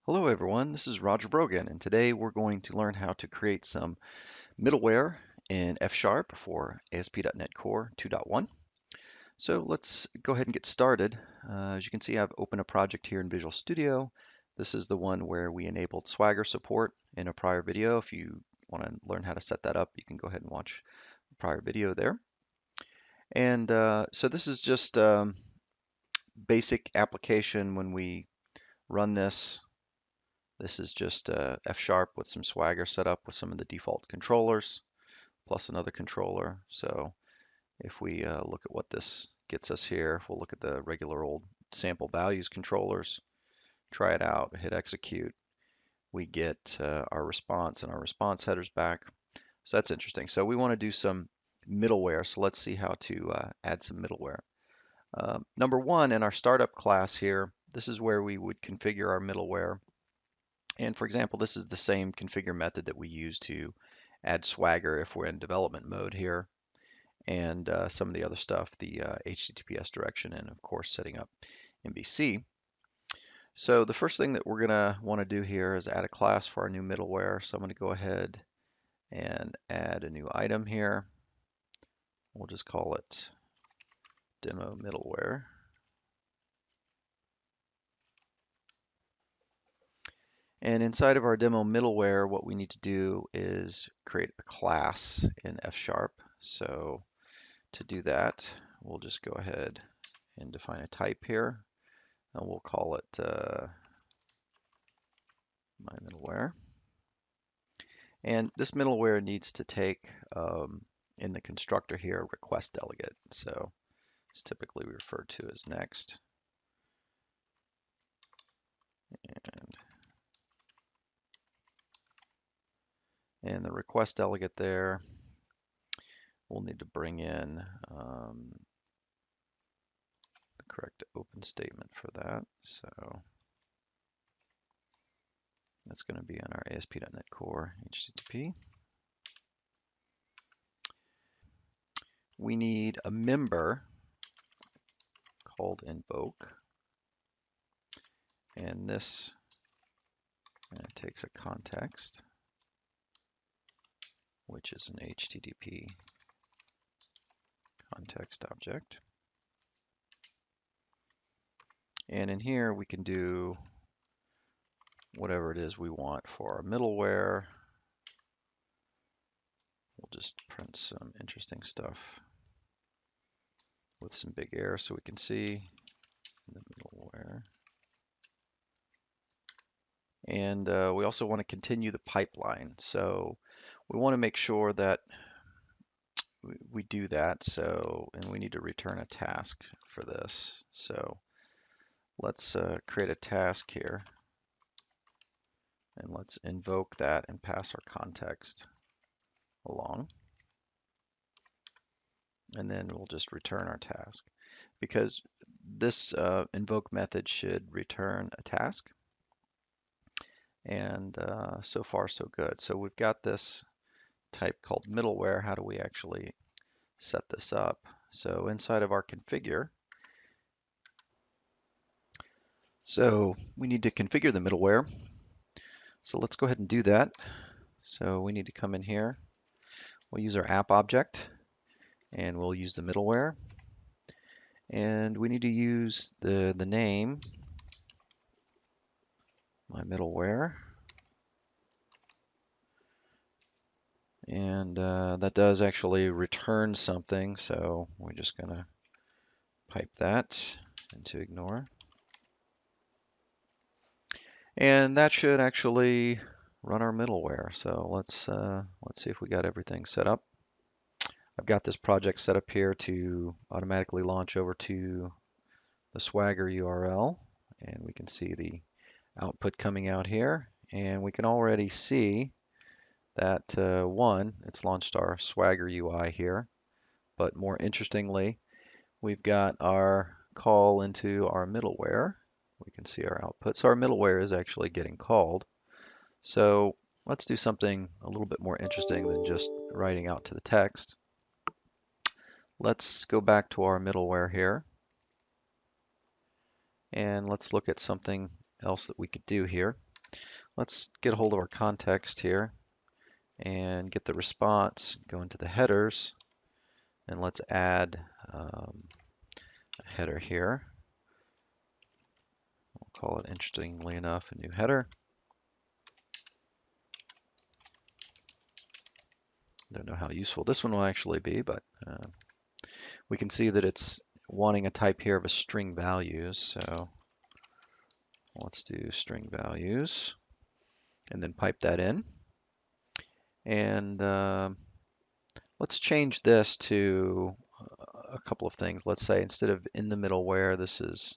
Hello everyone, this is Roger Brogan, and today we're going to learn how to create some middleware in F# for ASP.NET Core 2.1. So let's go ahead and get started. As you can see, I've opened a project here in Visual Studio. This is the one where we enabled Swagger support in a prior video. If you want to learn how to set that up, you can go ahead and watch the prior video there. And so this is just basic application when we run this. This is just F# with some Swagger set up with some of the default controllers, plus another controller. So if we look at what this gets us here, we'll look at the regular old sample values controllers, try it out, hit execute. We get our response and our response headers back. So that's interesting. So we want to do some middleware. So let's see how to add some middleware. Number one, in our startup class here, this is where we would configure our middleware. And for example, this is the same configure method that we use to add Swagger if we're in development mode here, and some of the other stuff, the HTTPS direction, and of course setting up MVC. So the first thing that we're gonna want to do here is add a class for our new middleware. So I'm gonna go ahead and add a new item here. We'll just call it demo middleware. And inside of our demo middleware, what we need to do is create a class in F#. So to do that, we'll just go ahead and define a type here, and we'll call it my middleware. And this middleware needs to take in the constructor here request delegate. So it's typically referred to as next. And the request delegate there, we'll need to bring in the correct open statement for that. So that's going to be on our ASP.NET Core HTTP. We need a member called invoke, and this takes a context, which is an HTTP context object. And in here we can do whatever it is we want for our middleware. We'll just print some interesting stuff with some big arrows so we can see the middleware. And we also want to continue the pipeline. So we want to make sure that we do that. So, and we need to return a task for this. So let's create a task here, and let's invoke that and pass our context along. And then we'll just return our task, because this invoke method should return a task. And so far so good. So we've got this type called middleware. How do we actually set this up? So inside of our configure, so we need to configure the middleware. So let's go ahead and do that. So we need to come in here. We'll use our app object, and we'll use the middleware. And we need to use the name, my middleware. And that does actually return something, so we're just gonna pipe that into ignore. And that should actually run our middleware. So let's see if we got everything set up. I've got this project set up here to automatically launch over to the Swagger URL, and we can see the output coming out here, and we can already see that one, it's launched our Swagger UI here, but more interestingly, we've got our call into our middleware. We can see our output. So our middleware is actually getting called. So let's do something a little bit more interesting than just writing out to the text. Let's go back to our middleware here, and let's look at something else that we could do here. Let's get a hold of our context here and get the response, go into the headers, and let's add a header here. We'll call it, interestingly enough, a new header. Don't know how useful this one will actually be, but we can see that it's wanting a type here of a string values. So let's do string values and then pipe that in. And let's change this to a couple of things. Let's say instead of in the middleware, this is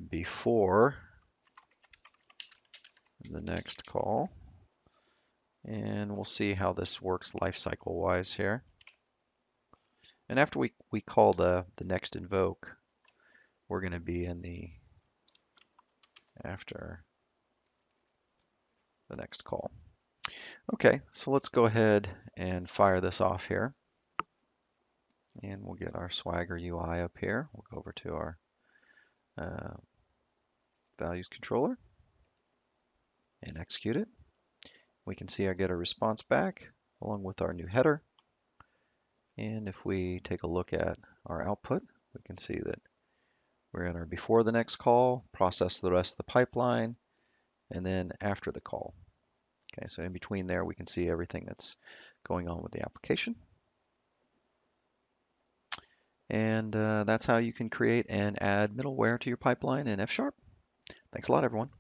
before the next call. And we'll see how this works lifecycle wise here. And after we call the next invoke, we're going to be in the after the next call. Okay, so let's go ahead and fire this off here. And we'll get our Swagger UI up here. We'll go over to our values controller and execute it. We can see I get a response back along with our new header. And if we take a look at our output, we can see that we're in our before the next call, process the rest of the pipeline, and then after the call. Okay, so in between there, we can see everything that's going on with the application. And that's how you can create and add middleware to your pipeline in F#. Thanks a lot, everyone.